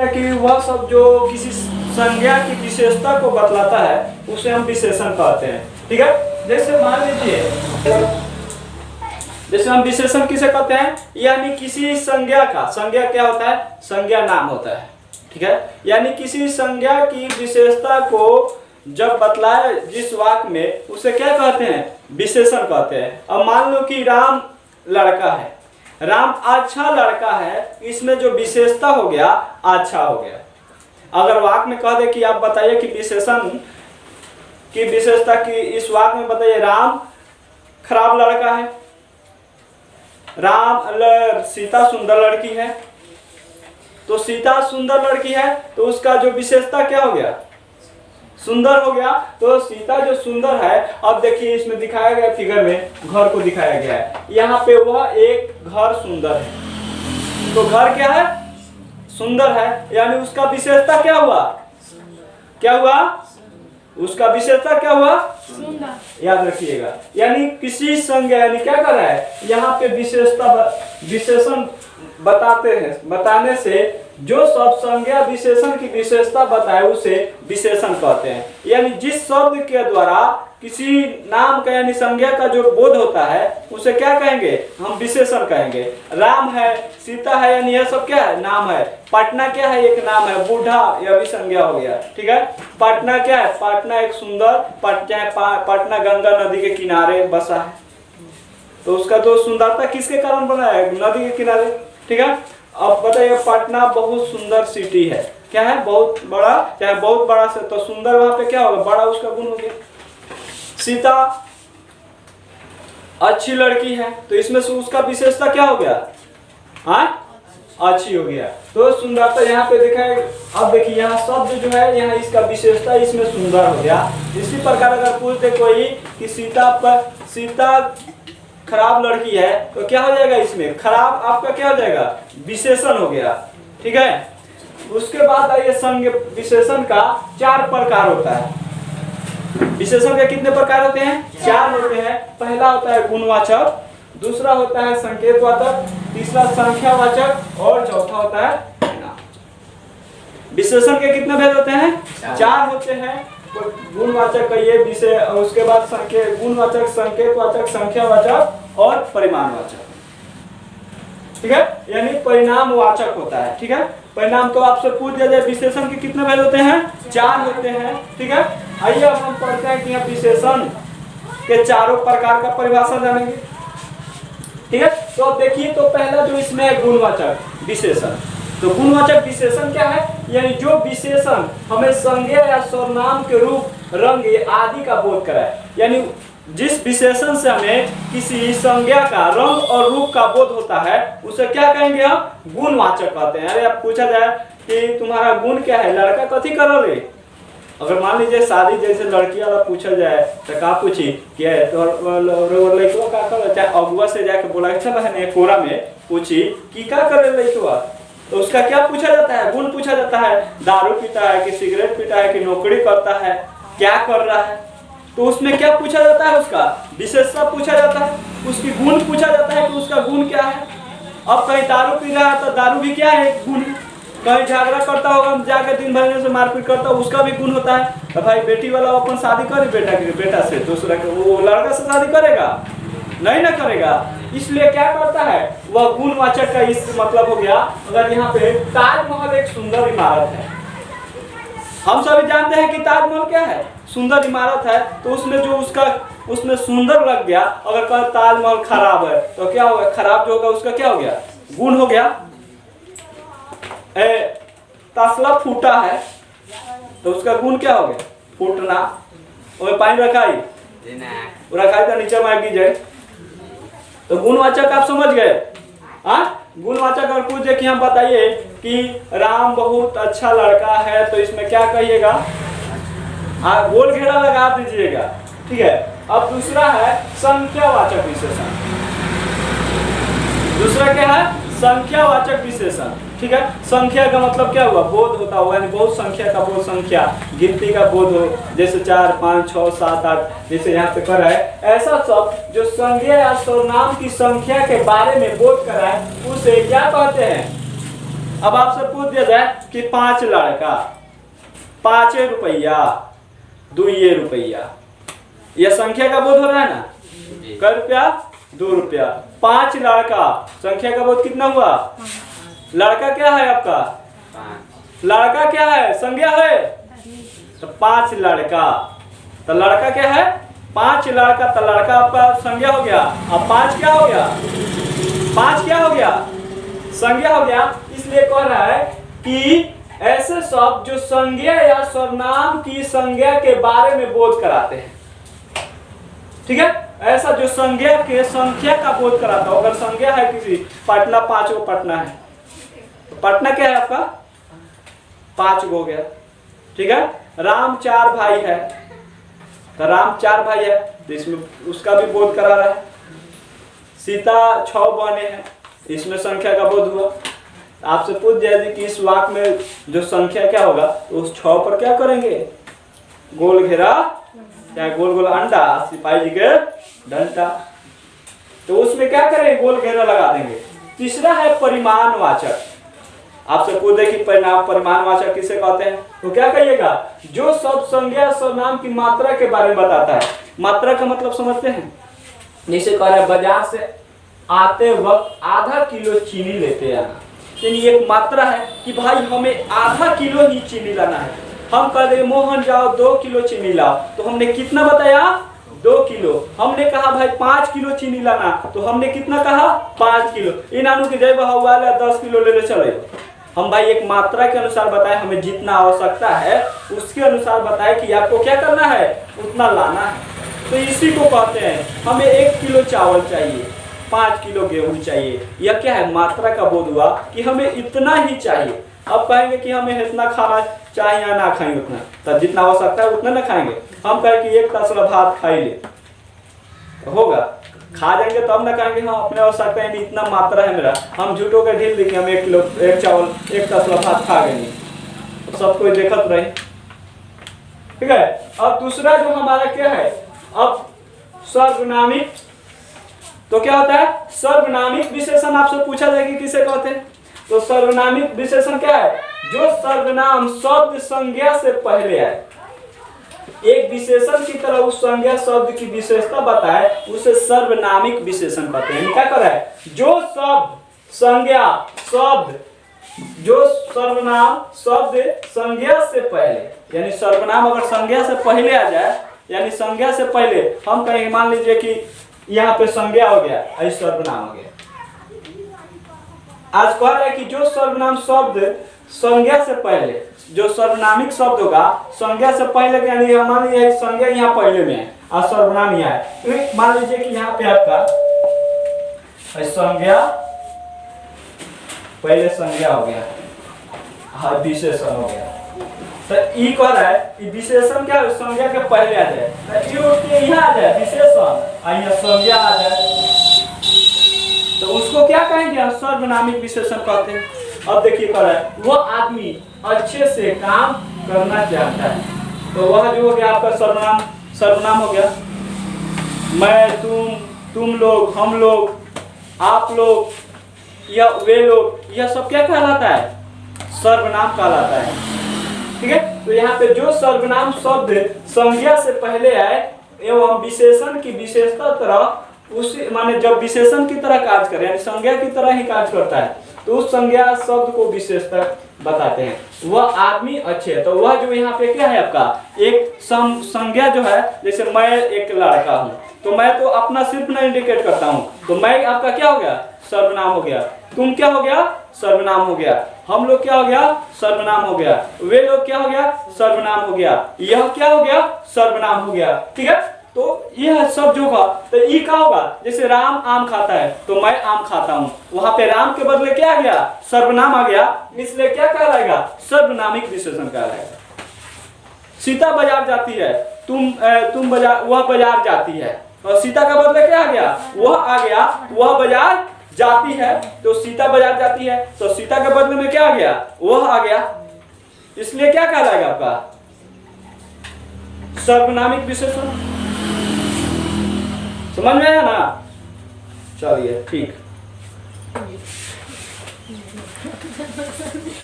कि वह सब जो किसी संज्ञा की विशेषता को बतलाता है उसे हम विशेषण कहते हैं। ठीक है, जैसे मान लीजिए, जैसे हम विशेषण किसे कहते हैं, यानी किसी संज्ञा का, संज्ञा क्या होता है, संज्ञा नाम होता है। ठीक है, यानी किसी संज्ञा की विशेषता को जब बतलाए जिस वाक्य में, उसे क्या कहते हैं, विशेषण कहते हैं। अब मान लो कि राम लड़का है, राम अच्छा लड़का है, इसमें जो विशेषता हो गया अच्छा हो गया। अगर वाक्य में कह दे कि आप बताइए कि विशेषण की विशेषता की इस वाक्य में बताइए, राम खराब लड़का है, सीता सुंदर लड़की है, तो सीता सुंदर लड़की है तो उसका जो विशेषता क्या हो गया, सुंदर हो गया। तो सीता जो सुंदर है, अब देखिए इसमें दिखाया गया फिगर में घर को दिखाया गया है, यहाँ पे वह एक घर सुंदर है, तो घर क्या है, सुंदर है, यानी उसका विशेषता क्या हुआ, क्या हुआ, उसका विशेषता क्या हुआ, सुंदर। याद रखिएगा, यानी किसी संज्ञा, यानी क्या कर रहा है, यहाँ पे विशेषता विशेषण बताते हैं, बताने से जो सब संज्ञा विशेषण की विशेषता बताए उसे विशेषण कहते हैं। यानी जिस शब्द के द्वारा किसी नाम का यानी संज्ञा का जो बोध होता है उसे क्या कहेंगे, हम विशेषण कहेंगे। राम है, सीता है, यानी यह सब क्या है, नाम है। पटना क्या है, एक नाम है। बूढ़ा, यह भी संज्ञा हो गया। ठीक है, पटना क्या है, पटना एक सुंदर, पटना गंगा नदी के किनारे बसा है, तो उसका तो सुंदरता किसके कारण बना है, नदी के किनारे। ठीक है, अब बताइए, पटना बहुत सुंदर सिटी है, क्या है, बहुत बड़ा, चाहे बहुत बड़ा से, तो सुंदर वहां पे क्या होगा, बड़ा उसका गुण हो गया। सीता अच्छी लड़की है, तो इसमें से उसका विशेषता क्या हो गया, हाँ, अच्छी हो गया, तो सुंदरता यहाँ पे दिखाए। अब देखिए यहाँ शब्द जो है, यहाँ इसका विशेषता इसमें सुंदर हो गया। इसी प्रकार अगर पूछते कोई कि सीता खराब लड़की है, तो क्या हो जाएगा, इसमें खराब आपका क्या हो जाएगा, विशेषण हो गया। ठीक है, उसके बाद आइए, संज्ञ विशेषण का 4 प्रकार होता है। विशेषण के कितने प्रकार होते हैं, 4 होते हैं। पहला होता है गुणवाचक, दूसरा होता है संकेतवाचक, तीसरा संख्यावाचक और चौथा होता है परिणामवाचक। विशेषण के कितने भेद होते हैं, 4 होते हैं। गुणवाचक का ये विषय, उसके बाद गुणवाचक, संकेतवाचक, संख्यावाचक और परिमाणवाचक। ठीक है, यानी परिणामवाचक होता है। ठीक है, परिणाम तो आपसे पूछ दिया जाए, विशेषण के कितने भेद होते हैं, 4 होते हैं। ठीक है, आइए अब हम पढ़ते हैं कि विशेषण के 4 प्रकार का परिभाषा जानेंगे। ठीक है, तो अब देखिए, तो पहला जो इसमें है गुणवाचक विशेषण। तो गुणवाचक विशेषण क्या है, यानी जो विशेषण हमें संज्ञा या सर्वनाम के रूप, रंग आदि का बोध कराए, यानी जिस विशेषण से हमें किसी संज्ञा का रंग और रूप का बोध होता है उसे क्या कहेंगे, हम गुणवाचक कहते हैं। अरे अब पूछा जाए कि तुम्हारा गुण क्या है, लड़का कथी करो रे, अगर मान लीजिए शादी जैसे लड़की वाला पूछा जाए तो का पूछी क्या है, तो लड़का का कर, चाहे अगुआ से जाके बोला अच्छा बहन कोरा में पूछी कि क्या करे लड़का, तो उसका क्या पूछा जाता है, गुण पूछा जाता है। दारू पीता है कि सिगरेट पीता है कि नौकरी करता है, क्या कर रहा है, तो उसमें क्या पूछा जाता है, उसका विशेषता पूछा जाता है, उसकी गुण पूछा जाता है कि उसका गुण क्या है। अब कहीं दारू पी रहा है तो दारू भी क्या है, गुण। कहीं झगड़ा करता होगा, जाकर दिन भर से मारपीट करता है, उसका भी गुण होता है। तो भाई बेटी वाला अपन शादी करे बेटा से, दूसरा वो लड़का से शादी करेगा, नहीं ना करेगा। इसलिए क्या करता है, वह गुणवाचक का इस मतलब हो गया। अगर यहाँ पे ताजमहल एक सुंदर इमारत है, हम सभी जानते हैं कि ताजमहल क्या है, सुंदर इमारत है, तो उसमें जो उसमें सुंदर लग गया। अगर कल ताजमहल खराब है तो क्या होगा, खराब जो होगा उसका क्या हो गया, गुण हो गया। तसला फूटा है तो उसका गुण क्या हो गया, फूटना। और पानी रखाई तो नीचे में गिर जाए, तो गुणवाचक आप समझ गए। गुणवाचक अगर पूछ दे कि हम बताइए कि राम बहुत अच्छा लड़का है, तो इसमें क्या कहिएगा, गोल घेरा लगा दीजिएगा। ठीक है, अब दूसरा है संख्यावाचक विशेषण। दूसरा क्या है, संख्यावाचक विशेषण। ठीक है, संख्या का मतलब क्या हुआ, बोध होता हुआ, यानी बहुत संख्या का बोध, संख्या गिनती का बोध हो, जैसे 4 5 6 7 8 जैसे यहाँ पे कर है, ऐसा सब जो संज्ञा या सर्वनाम की संख्या के बारे में बोध कराए उसे क्या कहते हैं, अब आपसे पूछ दिया जाए कि 5 लड़का, 5 रुपया, 2 रुपया, यह संख्या का बोध हो रहा है ना? कै रुपया? 2 रुपया। 5 लड़का, संख्या का बोध कितना हुआ? लड़का क्या है आपका? लड़का क्या है? संज्ञा है तो 5 लड़का, तो लड़का क्या है? 5 लड़का, तो लड़का आपका संज्ञा हो गया। अब 5 क्या हो गया? 5 क्या हो गया? संज्ञा हो गया। इसलिए कह रहा है कि ऐसे शब्द जो संज्ञा या सर्वनाम की संज्ञा के बारे में बोध कराते हैं, ठीक है, ऐसा जो संज्ञा के संख्या का बोध कराता हो। अगर संज्ञा है किसी, पटना 5 गो पटना है, तो पटना क्या है आपका? 5 गो हो गया, ठीक है। राम 4 भाई है, तो राम 4 भाई है, तो इसमें उसका भी बोध करा रहा है। सीता 6 बहनें हैं, इसमें संख्या का बोध हुआ। आपसे पूछ जाए कि इस वाक्य में जो संख्या क्या होगा, तो उस 6 पर क्या करेंगे? गोल घेरा या गोल गोल अंडा, सिपाही जी के डंडा, तो उसमें क्या करेंगे? गोल घेरा लगा देंगे। तीसरा है परिमाणवाचक। आपसे पूछे कि परिमाणवाचक किसे कहते हैं, तो क्या कहिएगा? जो शब्द संज्ञा सर्वनाम की मात्रा के बारे में बताता है। मात्रा का मतलब समझते हैं? जैसे कह रहे हैं बाजार से आते वक्त आधा किलो चीनी लेते आना, यानी एक मात्रा है कि भाई हमें आधा किलो ही चीनी लाना है। हम कह देंगे मोहन जाओ 2 किलो चीनी लाओ, तो हमने कितना बताया? 2 किलो। हमने कहा भाई 5 किलो चीनी लाना, तो हमने कितना कहा? 5 किलो। इन आनू की जय हुआ 10 किलो ले ले चले। हम भाई एक मात्रा के अनुसार बताए, हमें जितना आवश्यकता है उसके अनुसार बताए कि आपको क्या करना है, उतना लाना है। तो इसी को कहते हैं हमें 1 किलो चावल चाहिए, 5 किलो गेहूं चाहिए। यह क्या है? मात्रा का बोध हुआ कि हमें इतना ही चाहिए। अब कहेंगे कि हमें इतना खाना चाहिए या ना खाएंगे उतना, तो जितना आवश्यकता है उतना ना खाएंगे। हम कहें कि 1 तसला भात खाई ले, तो होगा? खा जाएंगे तब ना कहेंगे हाँ अपने आवश्यकता है इतना मात्रा है मेरा, हम झूठों के ढील देंगे हम 1 किलो 1 चावल 1 तसला भात खा गए, तो सब कोई देखत रहे, ठीक है। अब दूसरा जो हमारा क्या है, अब सर्वनामिक। तो क्या होता है? सर्वनामिक विशेषण आपसे पूछा जाएगा किसे कहते हैं, तो सर्वनामिक विशेषण क्या है? जो सर्वनाम शब्द संज्ञा से पहले आए, एक विशेषण की तरह उस संज्ञा शब्द की विशेषता बताए, उसे सर्वनामिक विशेषण कहते हैं। क्या कर रहा है? जो शब्द संज्ञा शब्द, जो सर्वनाम शब्द संज्ञा से पहले, यानी सर्वनाम अगर संज्ञा से पहले आ जाए, यानी संज्ञा से पहले हम कहेंगे, मान लीजिए कि यहाँ पे संज्ञा हो गया, ऐसे सर्वनाम हो गया। आज कह रहा है कि जो सर्वनाम शब्द संज्ञा से पहले, जो सर्वनामिक शब्द होगा संज्ञा से पहले, यानी मान लीजिए संज्ञा यहाँ पहले में है और सर्वनाम यहाँ है, तो मान लीजिए कि यहाँ पे आपका संज्ञा पहले संज्ञा हो गया, हाँ विशेषण हो गया, तो ई कह रहा है विशेषण क्या संज्ञा के पहले आ जाए, तो यहाँ आ जाए विशेषण, यहाँ संज्ञा आ जाए, तो उसको क्या कहेंगे? सर्वनामिक विशेषण कहते हैं। अब देखिए कह रहा है वो आदमी अच्छे से काम करना चाहता है, तो वह जो हो गया आपका सर्वनाम, सर्वनाम हो गया। मैं, तुम लोग, हम लोग, आप लोग, या वे लोग, यह सब क्या कहलाता है? सर्वनाम कहलाता है, ठीक है। तो यहाँ पे जो सर्वनाम शब्द संज्ञा से पहले आए एवं विशेषण की विशेषता तरह, उसी माने जब विशेषण की तरह कार्य करे, यानी संज्ञा की तरह ही कार्य करता है, तो उस संज्ञा शब्द को विशेषता बताते हैं। वह आदमी अच्छे है, तो वह जो यहाँ पे क्या है आपका एक संज्ञा जो है, जैसे मैं एक लड़का हूँ, तो मैं तो अपना सिर्फ नहीं इंडिकेट करता हूँ, तो मैं आपका क्या हो गया? सर्वनाम हो गया। तुम क्या हो गया? सर्वनाम हो गया। हम लोग क्या हो गया? सर्वनाम हो गया। वे लोग क्या हो गया? सर्वनाम हो गया। यह क्या हो गया? सर्वनाम हो गया, ठीक है। तो यह सब जो होगा, तो ई क्या होगा? जैसे राम आम खाता है, तो मैं आम खाता हूँ, वहां पे राम के बदले क्या आ गया? सर्वनाम आ गया, इसलिए क्या कहलाएगा? सर्वनामिक विशेषण कहलाएगा। सीता बाजार जाती है, तुम बाजार, वह बाजार जाती है, और सीता का बदले क्या आ गया? वह आ गया, वह बाजार जाती है, तो सीता बाजार जाती है, तो सीता के बदले में क्या आ गया? वह आ गया, इसलिए क्या कहलाएगा आपका? सर्वनामिक विशेषण। समझ में आया ना? चलिए ठीक।